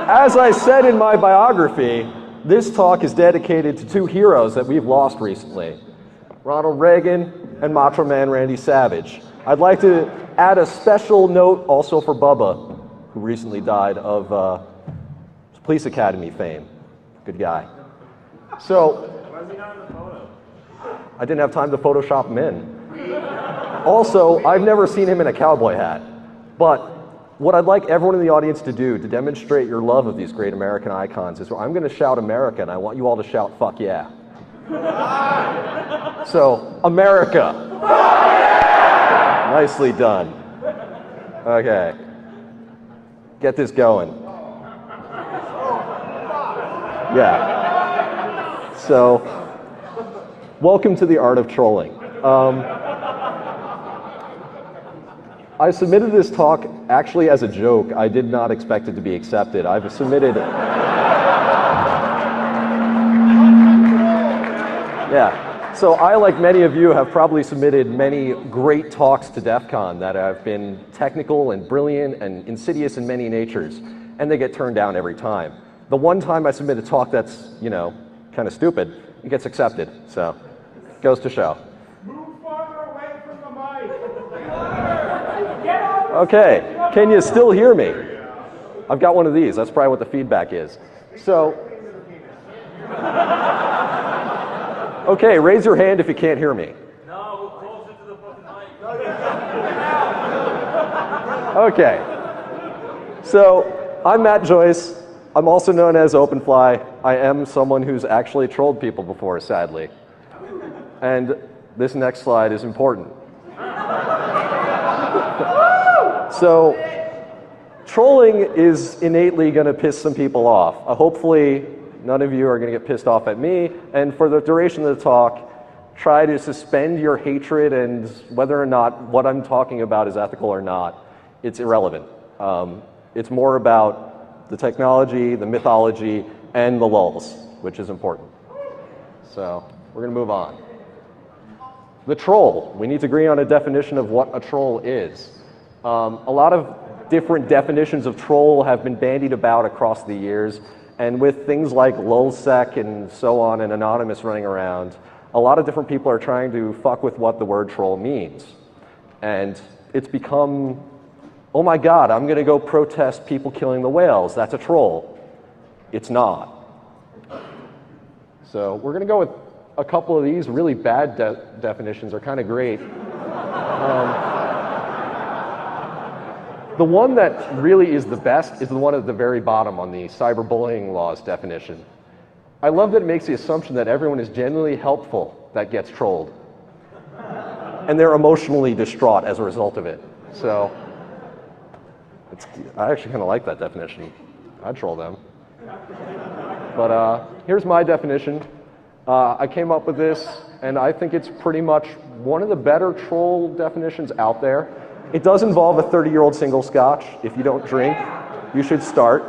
As I said in my biography, this talk is dedicated to two heroes that we've lost recently, Ronald Reagan and Macho Man Randy Savage. I'd like to add a special note also for Bubba, who recently died of Police Academy fame. Good guy. So, why is he not in the photo? I didn't have time to Photoshop him in. Also, I've never seen him in a cowboy hat. But what I'd like everyone in the audience to do to demonstrate your love of these great American icons is I'm going to shout America, and I want you all to shout, fuck yeah. So, America. Nicely done. Okay. Get this going. Yeah. So, welcome to the art of trolling. I submitted this talk actually as a joke. I did not expect it to be accepted. I've submitted... Yeah. So I, like many of you, have probably submitted many great talks to DEFCON that have been technical and brilliant and insidious in many natures, and they get turned down every time. The one time I submit a talk that's, you know, kind of stupid, it gets accepted. So, goes to show. Move farther away from the mic. Okay, can you still hear me? I've got one of these. That's probably what the feedback is. So, okay, raise your hand if you can't hear me. No, we're closer to the fucking mic. Okay. So, I'm Matt Joyce. I'm also known as Openfly. I am someone who's actually trolled people before, sadly. And this next slide is important. So, trolling is innately going to piss some people off. Hopefully, none of you are going to get pissed off at me. And for the duration of the talk, try to suspend your hatred, and whether or not what I'm talking about is ethical or not, it's irrelevant. It's more about the technology, the mythology, and the lulz, which is important. So, we're going to move on. The troll. We need to agree on a definition of what a troll is. A lot of different definitions of troll have been bandied about across the years, and with things like lulzsec and so on and anonymous running around, a lot of different people are trying to fuck with what the word troll means. And it's become, oh my God, I'm going to go protest people killing the whales. That's a troll. It's not. So we're going to go with a couple of these really bad definitions are kind of great. The one that really is the best is the one at the very bottom on the cyberbullying laws definition. I love that it makes the assumption that everyone is genuinely helpful that gets trolled. And they're emotionally distraught as a result of it. So, I actually kind of like that definition. I'd troll them. But here's my definition. I came up with this, and I think it's pretty much one of the better troll definitions out there. It does involve a 30-year-old single scotch. If you don't drink, you should start.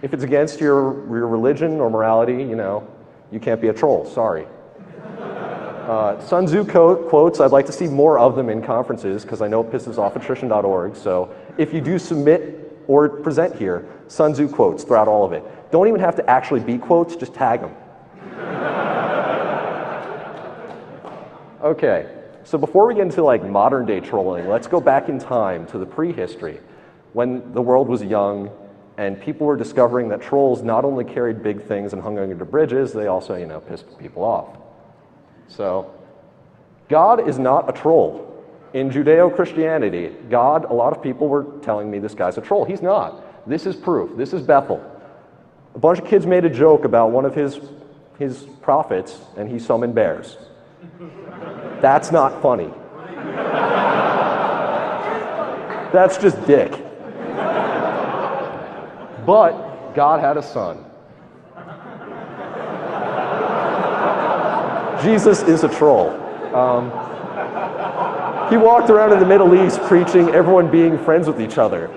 If it's against your religion or morality, you know, you can't be a troll, sorry. Sun Tzu quotes, I'd like to see more of them in conferences because I know it pisses off attrition.org. So if you do submit or present here, Sun Tzu quotes throughout all of it. Don't even have to actually be quotes, just tag them. Okay, so before we get into like modern day trolling, let's go back in time to the prehistory when the world was young and people were discovering that trolls not only carried big things and hung under bridges, they also, you know, pissed people off. So, God is not a troll. In Judeo-Christianity, God, a lot of people were telling me this guy's a troll. He's not. This is proof. This is Bethel. A bunch of kids made a joke about one of his prophets, and he summoned bears. That's not funny. That's just dick. But God had a son. Jesus is a troll. He walked around in the Middle East preaching everyone being friends with each other.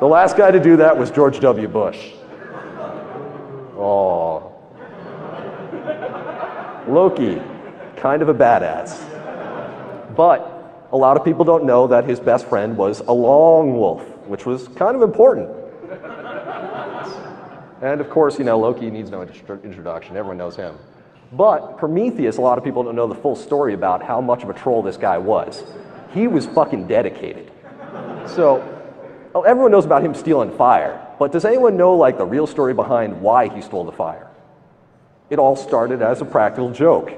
The last guy to do that was George W. Bush. Oh. Loki, kind of a badass. But a lot of people don't know that his best friend was a lone wolf. which was kind of important. And of course, Loki needs no introduction. Everyone knows him. But Prometheus, a lot of people don't know the full story about how much of a troll this guy was. He was fucking dedicated. So everyone knows about him stealing fire, but does anyone know like the real story behind why he stole the fire? It all started as a practical joke.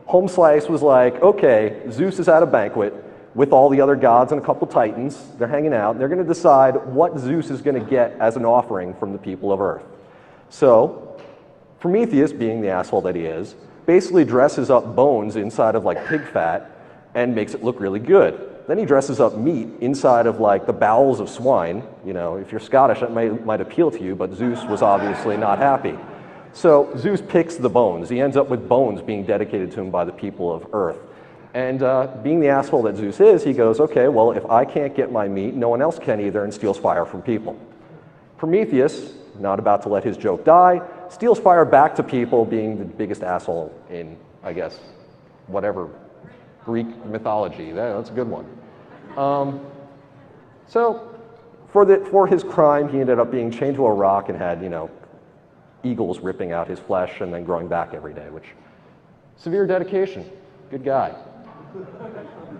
Home Slice was like, okay, Zeus is at a banquet with all the other gods and a couple titans. They're hanging out, and they're going to decide what Zeus is going to get as an offering from the people of Earth. So Prometheus, being the asshole that he is, basically dresses up bones inside of like pig fat and makes it look really good. Then he dresses up meat inside of like the bowels of swine. If you're Scottish, that might appeal to you, but Zeus was obviously not happy. So Zeus picks the bones. He ends up with bones being dedicated to him by the people of Earth. And being the asshole that Zeus is, he goes, okay, well, if I can't get my meat, no one else can either, and steals fire from people. Prometheus, not about to let his joke die, steals fire back to people, being the biggest asshole in, I guess, whatever Greek mythology. That's a good one. So for his crime, he ended up being chained to a rock and had, eagles ripping out his flesh and then growing back every day, which, severe dedication. Good guy.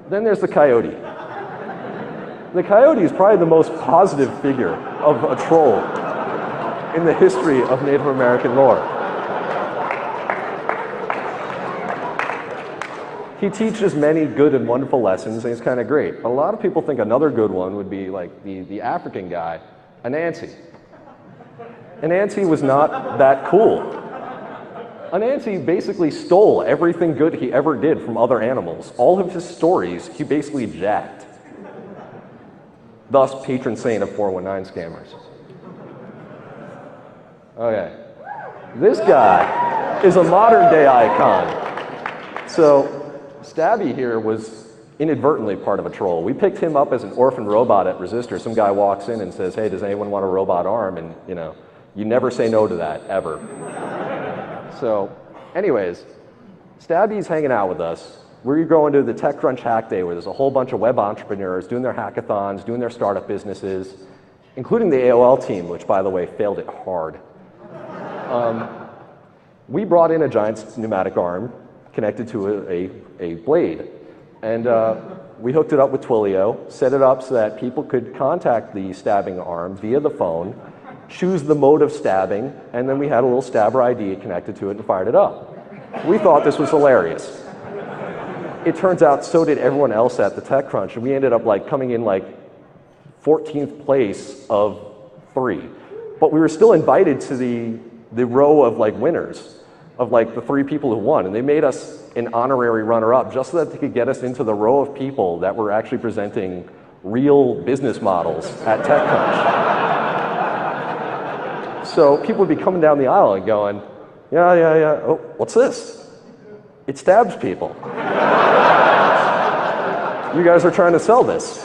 Then there's the coyote. The coyote is probably the most positive figure of a troll in the history of Native American lore. He teaches many good and wonderful lessons, and he's kind of great. But a lot of people think another good one would be like the African guy, Anansi. Anansi was not that cool. Anansi basically stole everything good he ever did from other animals. All of his stories, he basically jacked. Thus, patron saint of 419 scammers. Okay. This guy is a modern day icon. So, Stabby here was inadvertently part of a troll. We picked him up as an orphan robot at Resistor. Some guy walks in and says, hey, does anyone want a robot arm? And, you never say no to that, ever. So, anyways, Stabby's hanging out with us. We're going to the TechCrunch Hack Day where there's a whole bunch of web entrepreneurs doing their hackathons, doing their startup businesses, including the AOL team, which, by the way, failed it hard. We brought in a giant pneumatic arm connected to a blade. And we hooked it up with Twilio, set it up so that people could contact the stabbing arm via the phone, choose the mode of stabbing, and then we had a little stabber ID connected to it and fired it up. We thought this was hilarious. It turns out so did everyone else at the TechCrunch, and we ended up coming in 14th place of 3. But we were still invited to the row of winners of the 3 people who won, and they made us an honorary runner-up just so that they could get us into the row of people that were actually presenting real business models at TechCrunch. So people would be coming down the aisle and going, yeah, oh, what's this? It stabs people. You guys are trying to sell this.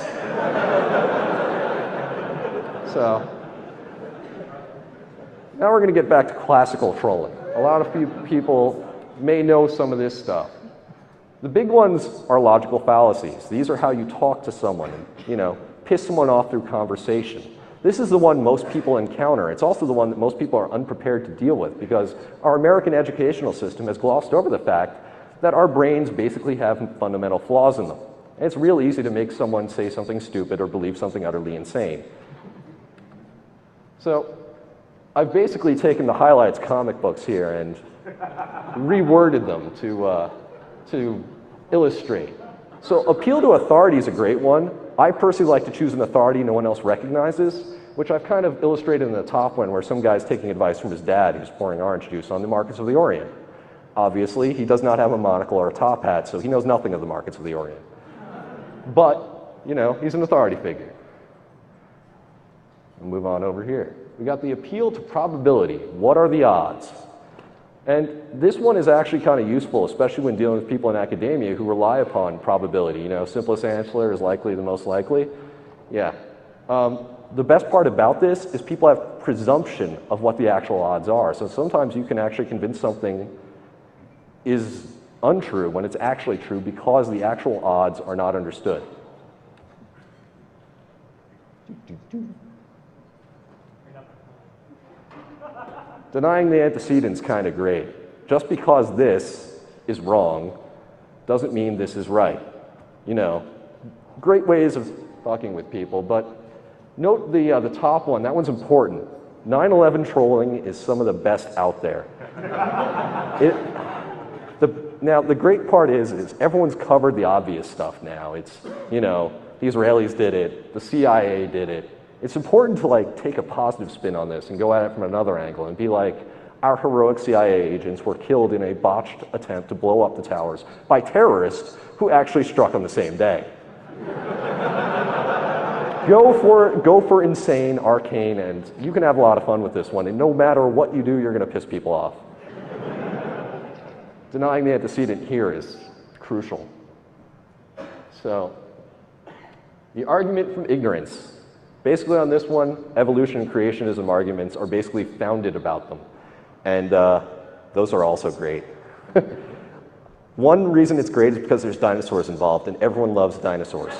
So, now we're going to get back to classical trolling. A lot of people may know some of this stuff. The big ones are logical fallacies. These are how you talk to someone and, piss someone off through conversation. This is the one most people encounter. It's also the one that most people are unprepared to deal with because our American educational system has glossed over the fact that our brains basically have fundamental flaws in them. And it's real easy to make someone say something stupid or believe something utterly insane. So, I've basically taken the highlights comic books here and reworded them to illustrate. So appeal to authority is a great one. I personally like to choose an authority no one else recognizes, which I've kind of illustrated in the top one where some guy's taking advice from his dad who's pouring orange juice on the markets of the Orient. Obviously, he does not have a monocle or a top hat, so he knows nothing of the markets of the Orient. But, he's an authority figure. We'll move on over here. We got the appeal to probability. What are the odds? And this one is actually kind of useful, especially when dealing with people in academia who rely upon probability. Simplest answer is likely the most likely. Yeah. The best part about this is people have presumption of what the actual odds are. So sometimes you can actually convince something is untrue when it's actually true because the actual odds are not understood. Denying the antecedent's kind of great. Just because this is wrong doesn't mean this is right. You know, great ways of talking with people, but note the top one. That one's important. 9/11 trolling is some of the best out there. Now, the great part is everyone's covered the obvious stuff now. It's, you know, the Israelis did it, the CIA did it. It's important to like take a positive spin on this and go at it from another angle and be like, our heroic CIA agents were killed in a botched attempt to blow up the towers by terrorists who actually struck on the same day. Go for insane, arcane, and you can have a lot of fun with this one. And no matter what you do, you're going to piss people off. Denying the antecedent here is crucial. So, the argument from ignorance. Basically on this one, evolution and creationism arguments are basically founded about them. And those are also great. One reason it's great is because there's dinosaurs involved, and everyone loves dinosaurs.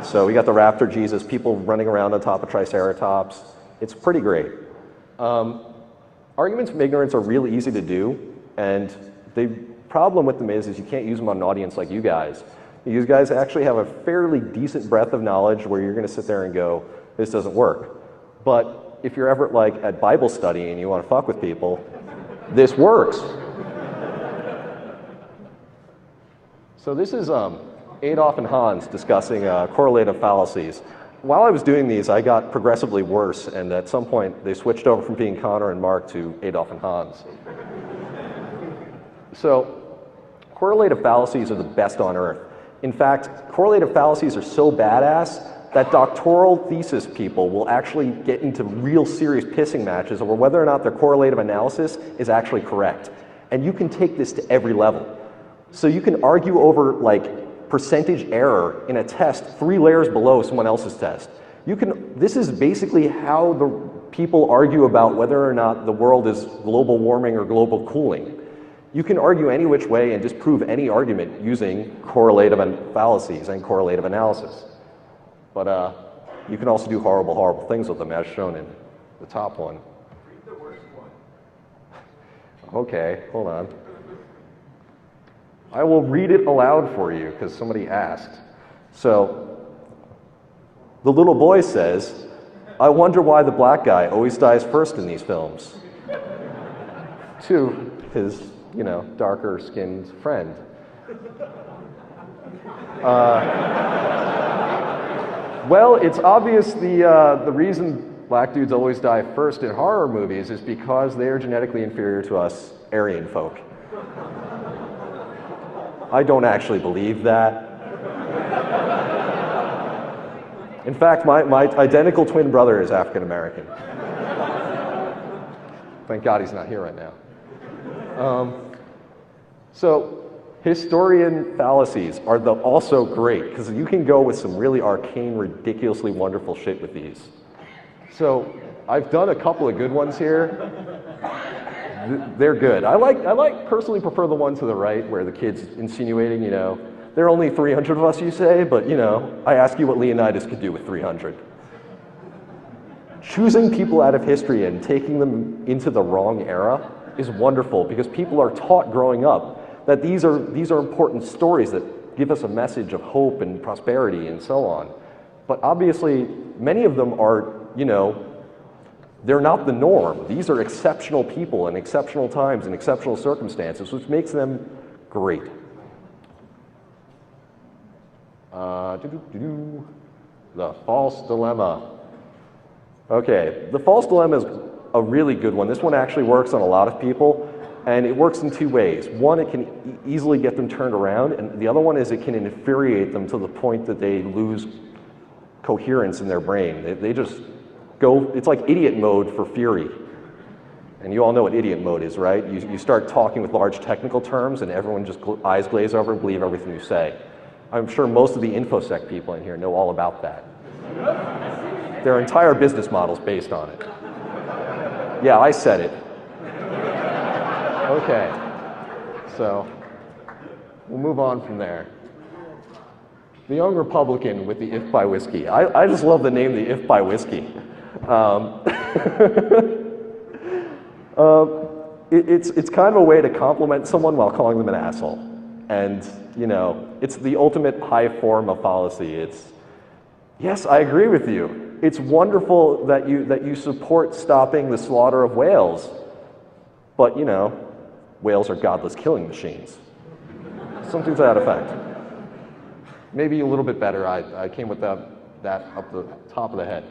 So we got the raptor Jesus, people running around on top of triceratops. It's pretty great. Arguments from ignorance are really easy to do, and the problem with them is you can't use them on an audience like you guys. You guys actually have a fairly decent breadth of knowledge where you're going to sit there and go, this doesn't work. But if you're ever like at Bible study and you want to fuck with people, this works. So this is Adolf and Hans discussing correlative fallacies. While I was doing these, I got progressively worse, and at some point they switched over from being Connor and Mark to Adolf and Hans. So correlative fallacies are the best on earth. In fact, correlative fallacies are so badass that doctoral thesis people will actually get into real serious pissing matches over whether or not their correlative analysis is actually correct. And you can take this to every level. So you can argue over like percentage error in a test 3 layers below someone else's test. This is basically how the people argue about whether or not the world is global warming or global cooling. You can argue any which way and disprove any argument using correlative fallacies and correlative analysis. But you can also do horrible, horrible things with them, as shown in the top one. Read the worst one. Okay, hold on. I will read it aloud for you because somebody asked. So, the little boy says, I wonder why the black guy always dies first in these films. To his, you know, darker skinned friend. Well, it's obvious the reason black dudes always die first in horror movies is because they are genetically inferior to us Aryan folk. I don't actually believe that. In fact, my identical twin brother is African American. Thank God he's not here right now. So historian fallacies are also great because you can go with some really arcane, ridiculously wonderful shit with these. So I've done a couple of good ones here. They're good. I personally prefer the one to the right where the kid's insinuating, you know, there are only 300 of us, you say, but, you know, I ask you what Leonidas could do with 300. Choosing people out of history and taking them into the wrong era is wonderful because people are taught growing up that these are important stories that give us a message of hope and prosperity and so on. But obviously, many of them are, you know, they're not the norm. These are exceptional people in exceptional times and exceptional circumstances, which makes them great. The false dilemma. Okay, the false dilemma is a really good one. This one actually works on a lot of people, and it works in 2 ways. One, it can easily get them turned around, and the other one is it can infuriate them to the point that they lose coherence in their brain. They just go, it's like idiot mode for fury. And you all know what idiot mode is, right? You start talking with large technical terms and everyone just eyes glaze over and believe everything you say. I'm sure most of the InfoSec people in here know all about that. Their entire business model's based on it. Yeah, I said it. Okay, so we'll move on from there. The young Republican with the If by whiskey. I just love the name, the If by whiskey. It's kind of a way to compliment someone while calling them an asshole. And, you know, it's the ultimate high form of fallacy. It's, yes, I agree with you. It's wonderful that you support stopping the slaughter of whales. But, you know, whales are godless killing machines. Something to that effect. Maybe a little bit better. I came with that up the top of the head.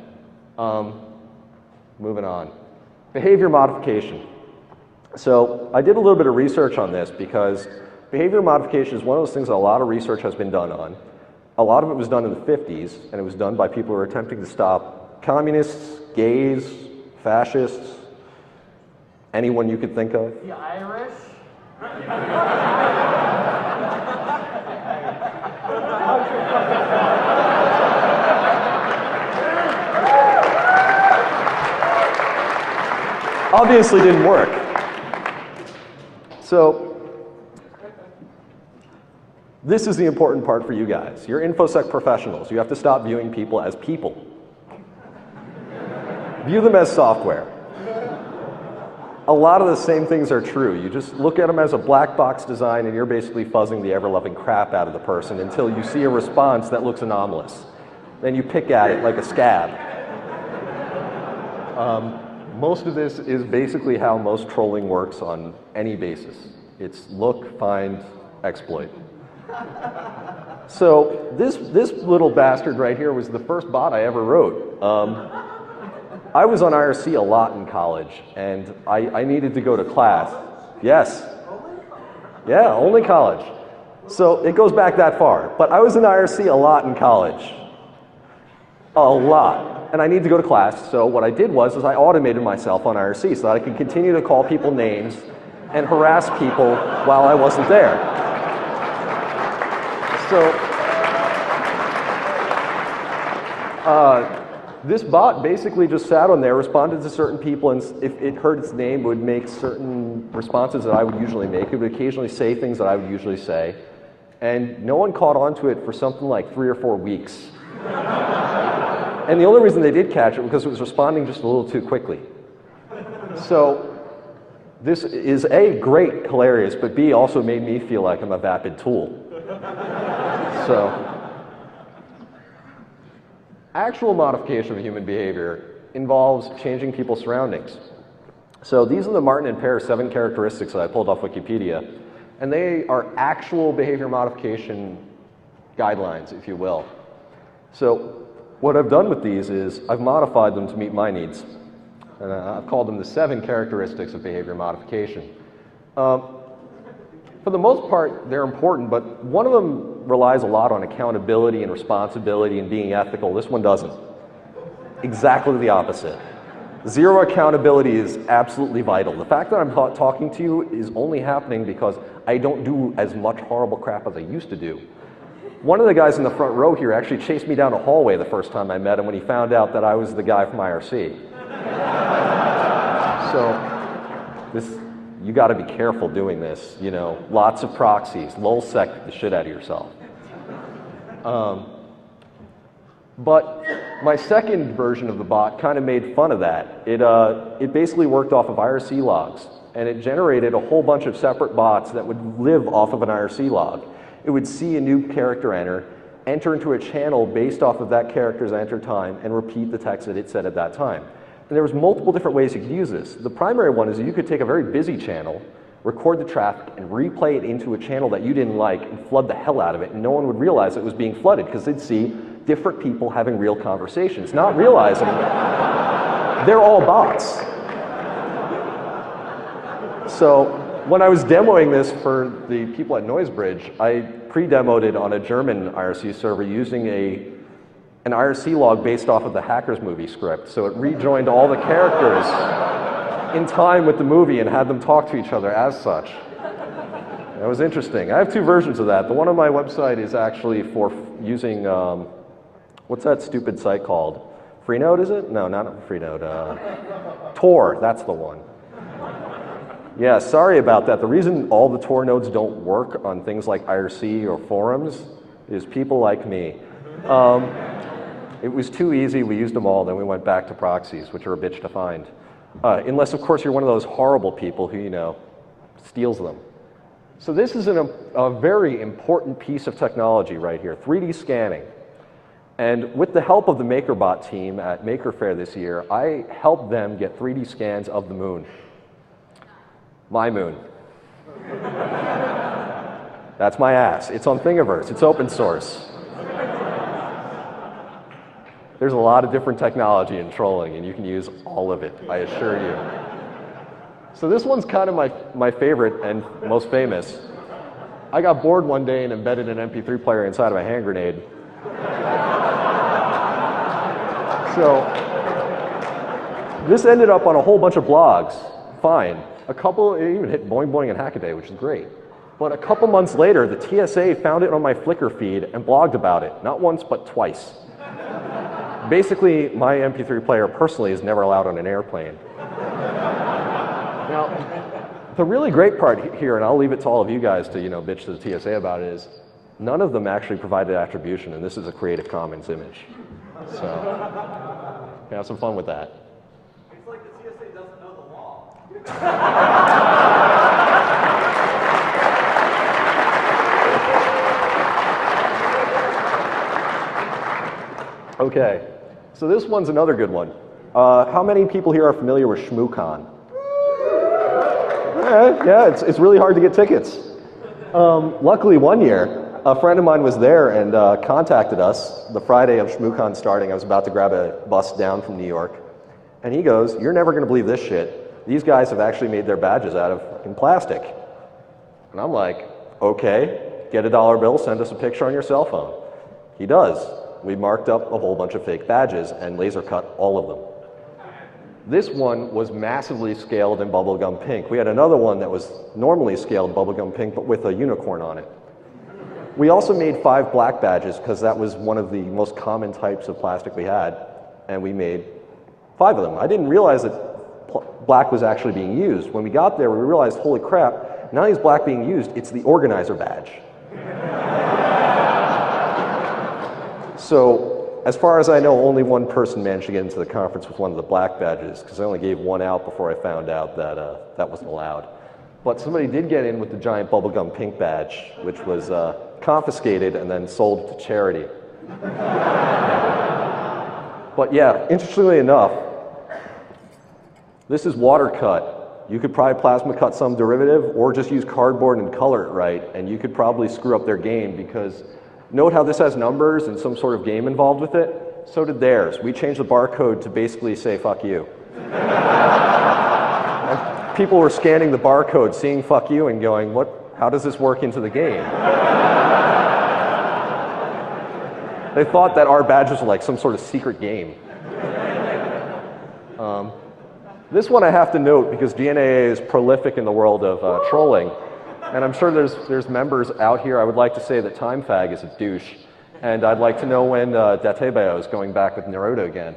Moving on. Behavior modification. So I did a little bit of research on this because behavior modification is one of those things that a lot of research has been done on. A lot of it was done in the 50s, and it was done by people who were attempting to stop communists, gays, fascists, anyone you could think of. The Irish? Obviously didn't work. So, this is the important part for you guys. You're InfoSec professionals. You have to stop viewing people as people. View them as software. A lot of the same things are true. You just look at them as a black box design and you're basically fuzzing the ever-loving crap out of the person until you see a response that looks anomalous. Then you pick at it like a scab. Most of this is basically how most trolling works on any basis. It's look, find, exploit. So this little bastard right here was the first bot I ever wrote. I was on IRC a lot in college, and I needed to go to class. Yes. Yeah, only college. So it goes back that far. But I was in IRC a lot in college. A lot. And I need to go to class, so what I did was I automated myself on IRC so that I could continue to call people names and harass people while I wasn't there. So this bot basically just sat on there, responded to certain people, and if it heard its name, it would make certain responses that I would usually make. It would occasionally say things that I would usually say. And no one caught on to it for something like 3 or 4 weeks. And the only reason they did catch it was because it was responding just a little too quickly. So this is A, great, hilarious, but B, also made me feel like I'm a vapid tool. So actual modification of human behavior involves changing people's surroundings. So these are the Martin and Pear 7 characteristics that I pulled off Wikipedia. And they are actual behavior modification guidelines, if you will. So what I've done with these is I've modified them to meet my needs. And I've called them the 7 characteristics of behavior modification. For the most part, they're important, but one of them relies a lot on accountability and responsibility and being ethical. This one doesn't. Exactly the opposite. Zero accountability is absolutely vital. The fact that I'm talking to you is only happening because I don't do as much horrible crap as I used to do. One of the guys in the front row here actually chased me down a hallway the first time I met him when he found out that I was the guy from IRC. So, you gotta be careful doing this, you know, lots of proxies, lulsec the shit out of yourself. But my second version of the bot kind of made fun of that. It basically worked off of IRC logs, and it generated a whole bunch of separate bots that would live off of an IRC log. It would see a new character enter into a channel based off of that character's enter time, and repeat the text that it said at that time. And there was multiple different ways you could use this. The primary one is that you could take a very busy channel, record the traffic, and replay it into a channel that you didn't like, and flood the hell out of it, and no one would realize it was being flooded, because they'd see different people having real conversations, not realizing they're all bots. So when I was demoing this for the people at Noisebridge, I pre-demoed it on a German IRC server using an IRC log based off of the Hackers movie script. So it rejoined all the characters in time with the movie and had them talk to each other as such. That was interesting. I have 2 versions of that. The one on my website is actually for using, what's that stupid site called? Freenode, is it? No, not Freenode. Tor, that's the one. Yeah, sorry about that. The reason all the Tor nodes don't work on things like IRC or forums is people like me. It was too easy, we used them all, then we went back to proxies, which are a bitch to find. Unless, of course, you're one of those horrible people who, steals them. So this is a very important piece of technology right here, 3D scanning. And with the help of the MakerBot team at Maker Faire this year, I helped them get 3D scans of the moon. My moon. That's my ass. It's on Thingiverse. It's open source. There's a lot of different technology in trolling, and you can use all of it, I assure you. So this one's kind of my favorite and most famous. I got bored one day and embedded an MP3 player inside of a hand grenade. So this ended up on a whole bunch of blogs. Fine. A couple, it even hit Boing Boing and Hackaday, which is great. But a couple months later, the TSA found it on my Flickr feed and blogged about it. Not once, but twice. Basically, my MP3 player personally is never allowed on an airplane. Now, the really great part here, and I'll leave it to all of you guys to bitch to the TSA about it, is none of them actually provided attribution, and this is a Creative Commons image. So, have some fun with that. It's like the TSA doesn't know the law. Okay, so this one's another good one. How many people here are familiar with ShmooCon? Yeah, it's really hard to get tickets. Luckily, one year, a friend of mine was there and contacted us the Friday of ShmooCon starting. I was about to grab a bus down from New York. And he goes, "You're never going to believe this shit. These guys have actually made their badges out of fucking plastic." And I'm like, okay, get a dollar bill, send us a picture on your cell phone. He does. We marked up a whole bunch of fake badges and laser cut all of them. This one was massively scaled in bubblegum pink. We had another one that was normally scaled bubblegum pink, but with a unicorn on it. We also made 5 black badges because that was one of the most common types of plastic we had, and we made 5 of them. I didn't realize that black was actually being used. When we got there, we realized, holy crap, not only is black being used, it's the organizer badge. So, as far as I know, only one person managed to get into the conference with one of the black badges, because I only gave one out before I found out that that wasn't allowed. But somebody did get in with the giant bubblegum pink badge, which was confiscated and then sold to charity. But yeah, interestingly enough, this is water cut. You could probably plasma cut some derivative or just use cardboard and color it right, and you could probably screw up their game because note how this has numbers and some sort of game involved with it? So did theirs. We changed the barcode to basically say, fuck you. And people were scanning the barcode, seeing fuck you, and going, how does this work into the game? They thought that our badges were like some sort of secret game. This one I have to note because GNAA is prolific in the world of trolling. And I'm sure there's members out here. I would like to say that TimeFag is a douche. And I'd like to know when Datebeo is going back with Naruto again.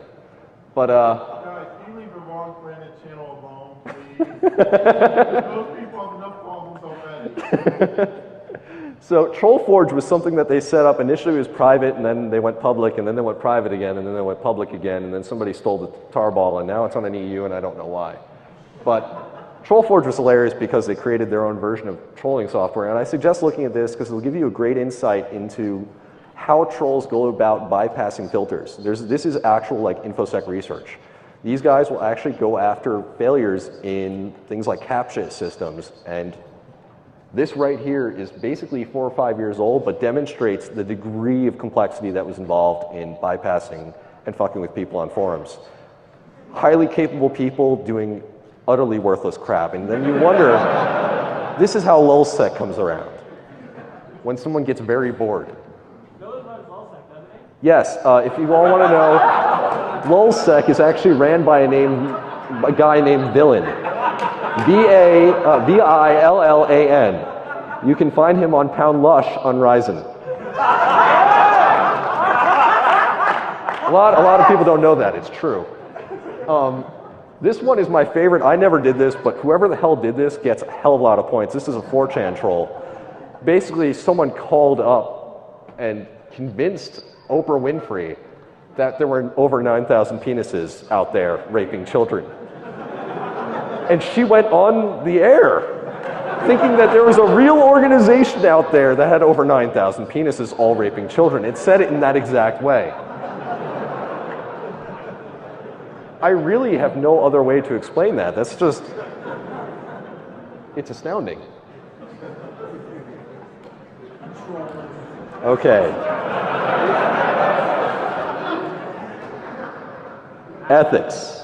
But, Guys, can you leave the wrong planet channel alone, please? Those people have enough problems already. So TrollForge was something that they set up. Initially it was private, and then they went public, and then they went private again, and then they went public again, and then somebody stole the tarball, and now it's on an EU, and I don't know why. But TrollForge was hilarious because they created their own version of trolling software, and I suggest looking at this because it'll give you a great insight into how trolls go about bypassing filters. This is actual like InfoSec research. These guys will actually go after failures in things like CAPTCHA systems, and this right here is basically 4 or 5 years old, but demonstrates the degree of complexity that was involved in bypassing and fucking with people on forums. Highly capable people doing utterly worthless crap, and then you wonder, this is how lulzsec comes around, when someone gets very bored. Yes, if you all want to know, lulzsec is actually ran by a guy named Villain. V-I-L-L-A-N. You can find him on Pound Lush on Ryzen. A lot of people don't know that. It's true. This one is my favorite. I never did this, but whoever the hell did this gets a hell of a lot of points. This is a 4chan troll. Basically, someone called up and convinced Oprah Winfrey that there were over 9,000 penises out there raping children. And she went on the air thinking that there was a real organization out there that had over 9,000 penises all raping children. It said it in that exact way. I really have no other way to explain that. That's just, it's astounding. Okay. Ethics.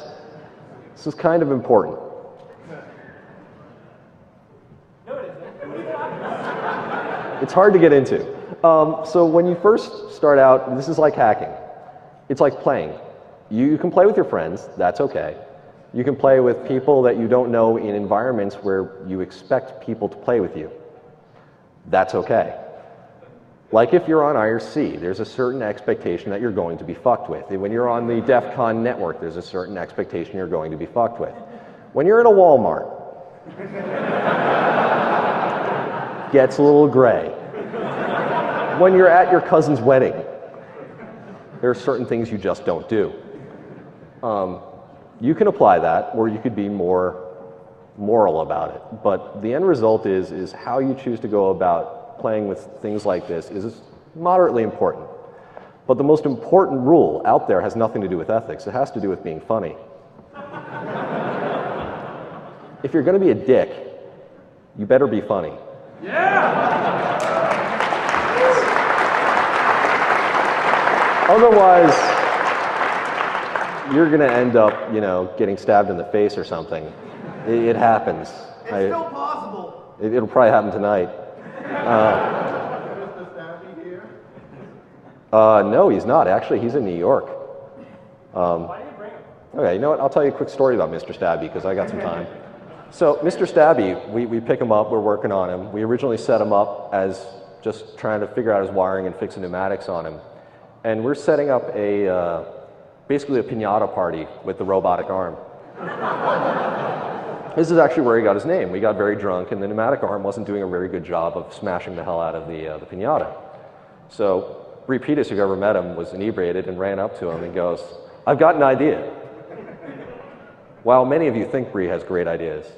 This is kind of important. It's hard to get into. So when you first start out, this is like hacking. It's like playing. You can play with your friends, that's okay. You can play with people that you don't know in environments where you expect people to play with you. That's okay. Like if you're on IRC, there's a certain expectation that you're going to be fucked with. When you're on the DEFCON network, there's a certain expectation you're going to be fucked with. When you're in a Walmart, gets a little gray. When you're at your cousin's wedding, there are certain things you just don't do. You can apply that, or you could be more moral about it. But the end result is how you choose to go about playing with things like this is moderately important. But the most important rule out there has nothing to do with ethics. It has to do with being funny. If you're going to be a dick, you better be funny. Yeah! Otherwise, you're going to end up, you know, getting stabbed in the face or something. It happens. It's still possible. It'll probably happen tonight. Mr. Stabby here? No, he's not. Actually, he's in New York. Why did you bring him? Okay, you know what? I'll tell you a quick story about Mr. Stabby because I got some time. So, Mr. Stabby, we pick him up, we're working on him. We originally set him up as just trying to figure out his wiring and fixing pneumatics on him. And we're setting up basically a piñata party with the robotic arm. This is actually where he got his name. We got very drunk, and the pneumatic arm wasn't doing a very good job of smashing the hell out of the piñata. So, Bree Pettis, who ever met him, was inebriated and ran up to him and goes, "I've got an idea." While many of you think Bree has great ideas,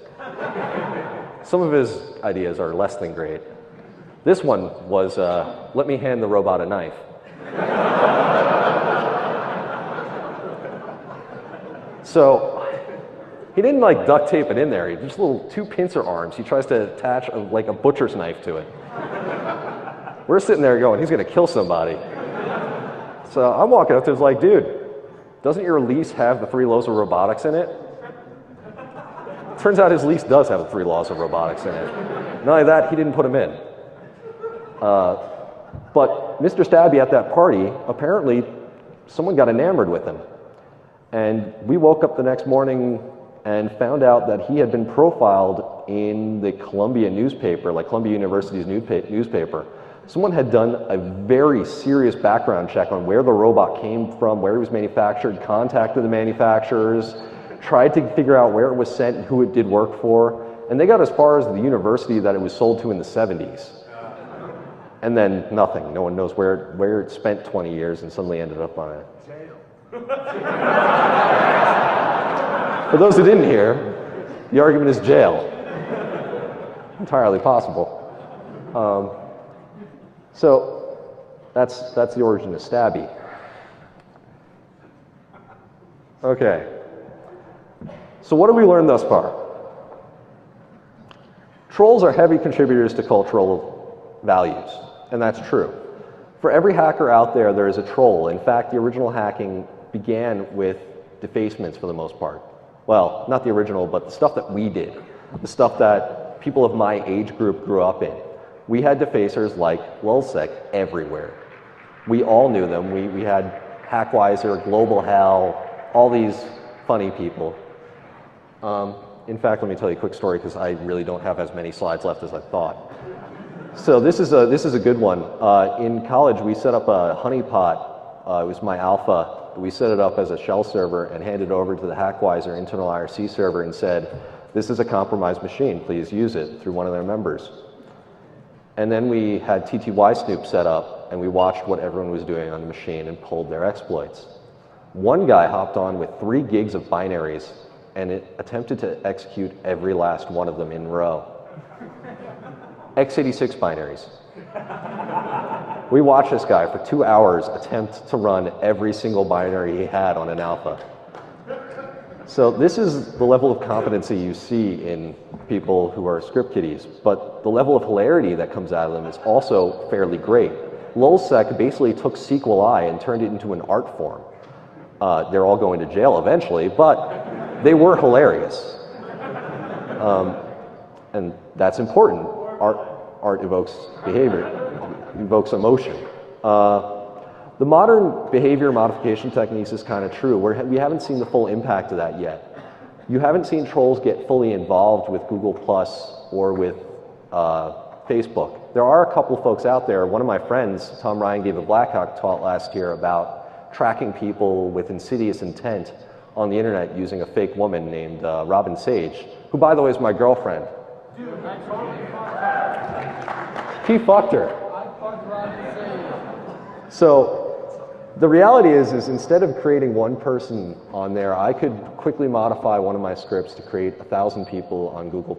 some of his ideas are less than great. This one was, let me hand the robot a knife. So, he didn't like duct tape it in there. He just little 2 pincer arms. He tries to attach like a butcher's knife to it. We're sitting there going, he's gonna kill somebody. So I'm walking up to him like, dude, doesn't your lease have the 3 laws of robotics in it? Turns out his lease does have the 3 laws of robotics in it. Not only that, he didn't put them in. But Mr. Stabby at that party, apparently someone got enamored with him. And we woke up the next morning and found out that he had been profiled in the Columbia newspaper, like Columbia University's newspaper. Someone had done a very serious background check on where the robot came from, where it was manufactured, contacted the manufacturers, tried to figure out where it was sent and who it did work for. And they got as far as the university that it was sold to in the 70s. And then nothing. No one knows where it spent 20 years and suddenly ended up on it. For those who didn't hear, the argument is jail. Entirely possible. So that's the origin of Stabby. Okay. So what have we learned thus far? Trolls are heavy contributors to cultural values, and that's true. For every hacker out there, there is a troll. In fact, the original hacking began with defacements for the most part. Well, not the original, but the stuff that we did, the stuff that people of my age group grew up in. We had defacers like lulzsec everywhere. We all knew them. We had Hackwiser, Global Hell, all these funny people. In fact, let me tell you a quick story because I really don't have as many slides left as I thought. So this is a good one. In college, we set up a honeypot. It was my alpha. We set it up as a shell server and handed it over to the Hackwiser internal IRC server and said, "This is a compromised machine. Please use it," through one of their members. And then we had TTY Snoop set up and we watched what everyone was doing on the machine and pulled their exploits. One guy hopped on with 3 gigs of binaries and it attempted to execute every last one of them in a row. x86 binaries. We watched this guy for 2 hours attempt to run every single binary he had on an alpha. So this is the level of competency you see in people who are script kiddies, but the level of hilarity that comes out of them is also fairly great. Lulzsec basically took SQLi and turned it into an art form. They're all going to jail eventually, but they were hilarious. And that's important. Art evokes behavior, evokes emotion. The modern behavior modification techniques is kind of true. We haven't seen the full impact of that yet. You haven't seen trolls get fully involved with Google Plus or with Facebook. There are a couple of folks out there. One of my friends, Tom Ryan, gave a Blackhawk talk last year about tracking people with insidious intent on the internet using a fake woman named Robin Sage, who, by the way, is my girlfriend. Dude, I totally fucked her. He fucked her. I fucked Robin Sage. So the reality is instead of creating one person on there, I could quickly modify one of my scripts to create 1,000 people on Google+.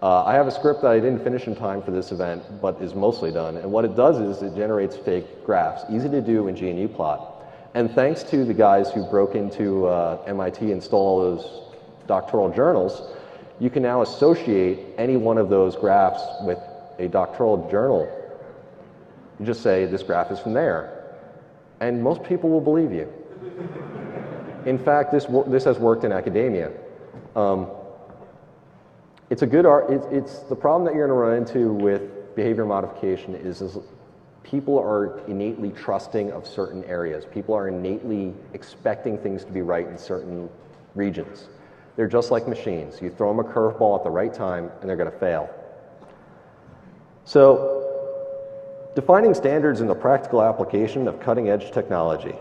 I have a script that I didn't finish in time for this event, but is mostly done. And what it does is it generates fake graphs, easy to do in GNUplot. And thanks to the guys who broke into MIT and stole all those doctoral journals, you can now associate any one of those graphs with a doctoral journal. You just say, this graph is from there. And most people will believe you. In fact, this has worked in academia. It's a good art. It's the problem that you're going to run into with behavior modification is people are innately trusting of certain areas. People are innately expecting things to be right in certain regions. They're just like machines. You throw them a curveball at the right time, and they're going to fail. So, defining standards in the practical application of cutting-edge technology.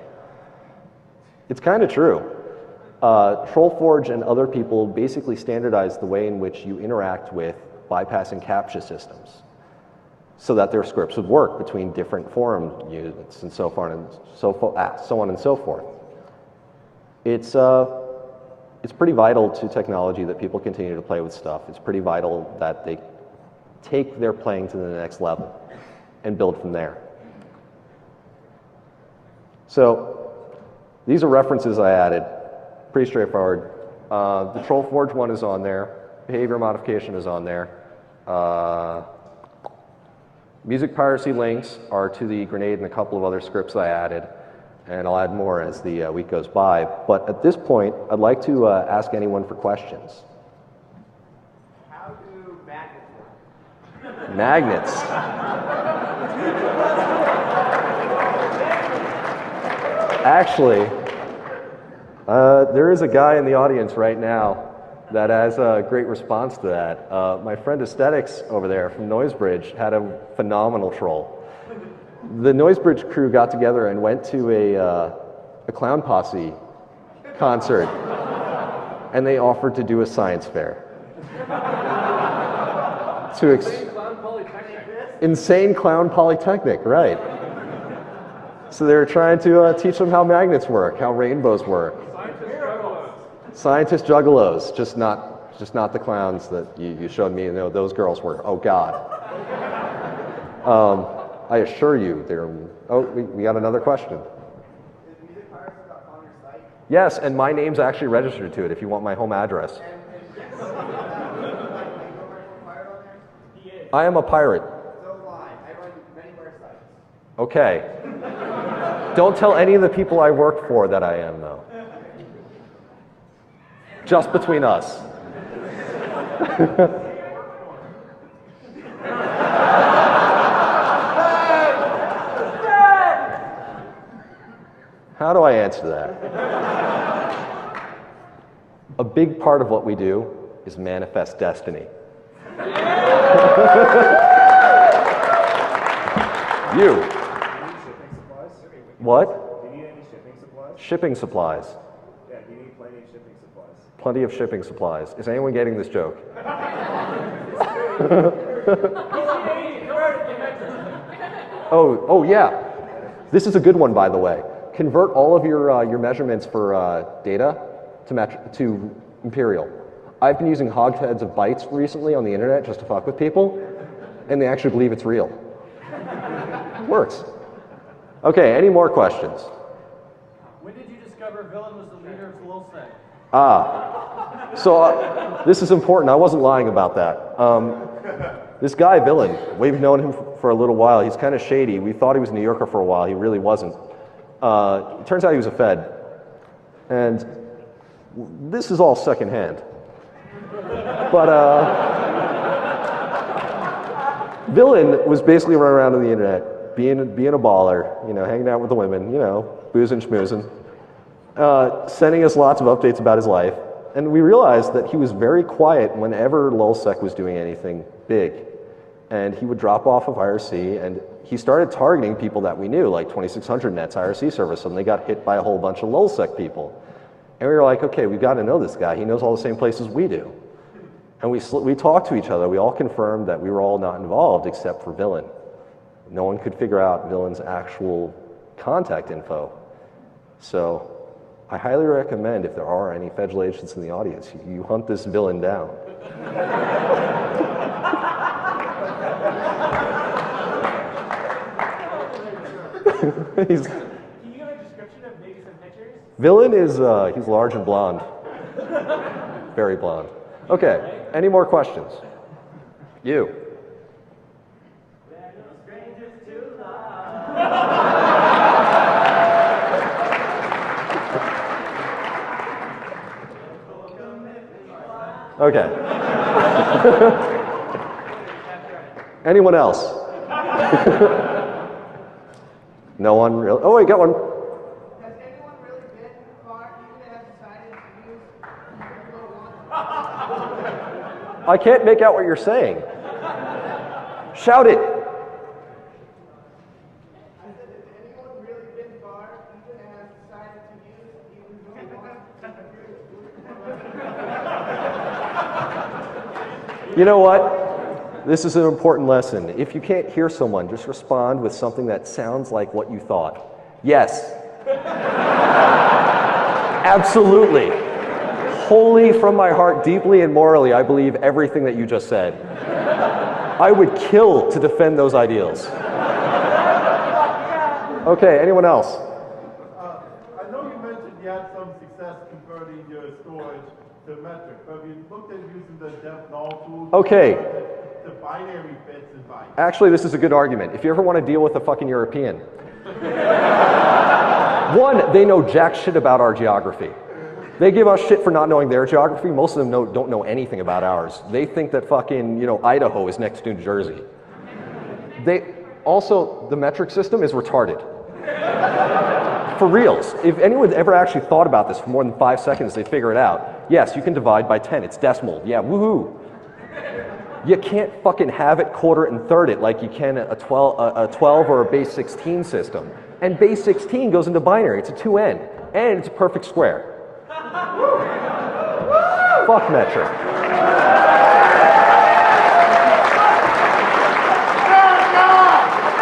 It's kind of true. TrollForge and other people basically standardize the way in which you interact with bypassing CAPTCHA systems so that their scripts would work between different forum units and so on and so forth. It's pretty vital to technology that people continue to play with stuff. It's pretty vital that they take their playing to the next level and build from there. So these are references I added. Pretty straightforward. The TrollForge one is on there. Behavior modification is on there. Music piracy links are to the grenade and a couple of other scripts I added. And I'll add more as the week goes by. But at this point, I'd like to ask anyone for questions. How do magnets work? Magnets. Actually, there is a guy in the audience right now that has a great response to that. My friend Aesthetics over there from Noisebridge had a phenomenal troll. The Noisebridge crew got together and went to a Clown Posse concert, and they offered to do a science fair. Insane Clown Polytechnic, right. So they were trying to teach them how magnets work, how rainbows work. Scientist juggalos, just not the clowns that you showed me. You know, those girls were, oh God. I assure you, we got another question. Is musicpiracy.com your site? Yes, and my name's actually registered to it if you want my home address. I am a pirate. So am I. I run many websites. Okay. Don't tell any of the people I work for that I am, though. Just between us. How do I answer that? A big part of what we do is manifest destiny. You. What? Do you need any shipping supplies? Shipping supplies. Yeah, do you need plenty of shipping supplies? Plenty of shipping supplies. Is anyone getting this joke? Oh yeah. This is a good one, by the way. Convert all of your measurements for data to imperial. I've been using hogsheads of bytes recently on the internet just to fuck with people, and they actually believe it's real. It works. Okay, any more questions? When did you discover Villain was the leader of LulzSec? So this is important. I wasn't lying about that. This guy, Villain, we've known him for a little while. He's kind of shady. We thought he was a New Yorker for a while. He really wasn't. It turns out he was a Fed. And this is all secondhand. But Villain was basically running around on the internet, being a baller, hanging out with the women, boozing, schmoozing, sending us lots of updates about his life. And we realized that he was very quiet whenever LulzSec was doing anything big. And he would drop off of IRC, and he started targeting people that we knew, like 2600net's IRC service, and they got hit by a whole bunch of LulzSec people. And we were like, okay, we've got to know this guy. He knows all the same places we do. And we talked to each other. We all confirmed that we were all not involved except for Villain. No one could figure out Villain's actual contact info. So I highly recommend, if there are any federal agents in the audience, you hunt this Villain down. Can you give a description of maybe some pictures? Villain is, he's large and blonde. Very blonde. Okay, any more questions? You. Okay. Anyone else? No one really? Oh, wait, got one. Has anyone really been far, even have decided to use I can't make out what you're saying. Shout it. Has anyone really been far, even has decided to use even You know what? This is an important lesson. If you can't hear someone, just respond with something that sounds like what you thought. Yes. Absolutely. Wholly from my heart, deeply and morally, I believe everything that you just said. I would kill to defend those ideals. Okay, anyone else? I know you mentioned you had some success converting your storage to metric, but have you looked at using the DEFCON tool to binary bits and bytes? Actually, this is a good argument. If you ever want to deal with a fucking European. One, they know jack shit about our geography. They give us shit for not knowing their geography. Most of them don't know anything about ours. They think that fucking, Idaho is next to New Jersey. Also, the metric system is retarded. For reals. If anyone ever actually thought about this for more than 5 seconds, they'd figure it out. Yes, you can divide by 10. It's decimal. Yeah, woohoo. You can't fucking have it, quarter, and third it like you can a 12 or a base 16 system. And base 16 goes into binary. It's a 2n. And it's a perfect square. Fuck metric.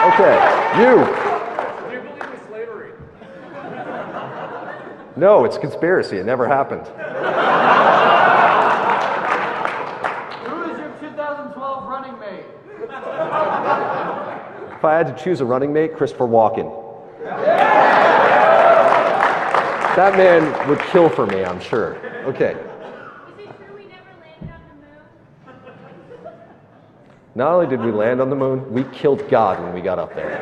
Okay, you. Do you believe in slavery? No, it's a conspiracy. It never happened. Who is your 2012 running mate? If I had to choose a running mate, Christopher Walken. That man would kill for me, I'm sure. Okay. Is it true we never landed on the moon? Not only did we land on the moon, we killed God when we got up there.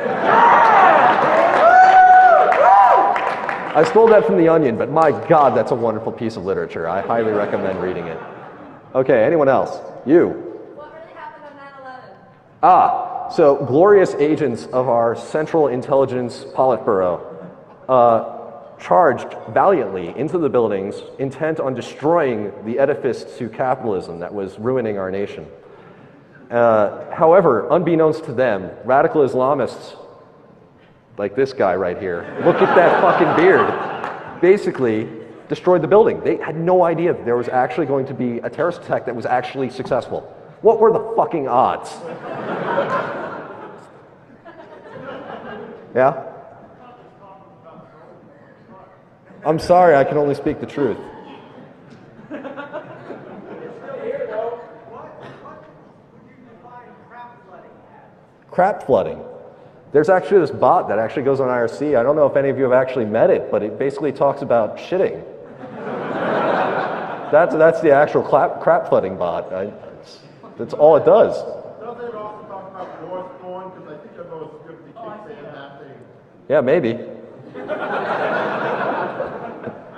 I stole that from The Onion, but my God, that's a wonderful piece of literature. I highly recommend reading it. Okay, anyone else? You. What really happened on 9/11? So glorious agents of our Central Intelligence Politburo charged valiantly into the buildings, intent on destroying the edifice to capitalism that was ruining our nation. However, unbeknownst to them, radical Islamists, like this guy right here, look at that fucking beard, basically destroyed the building. They had no idea that there was actually going to be a terrorist attack that was actually successful. What were the fucking odds? Yeah? I'm sorry, I can only speak the truth. What would you define crap flooding as? Crap flooding. There's actually this bot that actually goes on IRC. I don't know if any of you have actually met it, but it basically talks about shitting. That's the actual crap flooding bot. That's all it does. Doesn't it also talk about war spawn? Because I think I know a script that keeps saying that thing. Yeah, maybe.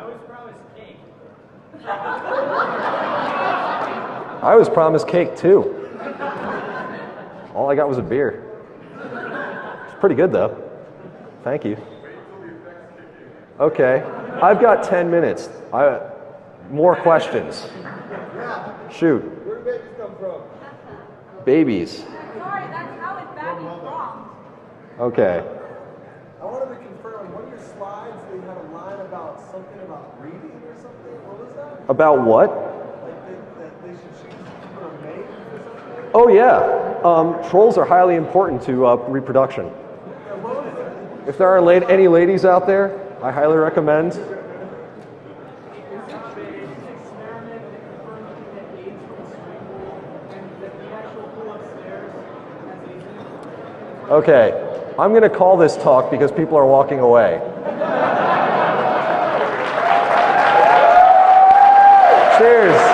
I was promised cake. I was promised cake too. All I got was a beer. It's pretty good though. Thank you. Okay, I've got 10 minutes. More questions. Shoot. Where do babies come from? Babies. Sorry, that's how it's baby wrong. Okay. I wanted to confirm, on one of your slides, you had a line about something about breeding or something. What was that? About what? Like that they should choose for a mate or something? Oh yeah. Trolls are highly important to reproduction. If there are any ladies out there, I highly recommend. Okay, I'm going to call this talk because people are walking away. Cheers.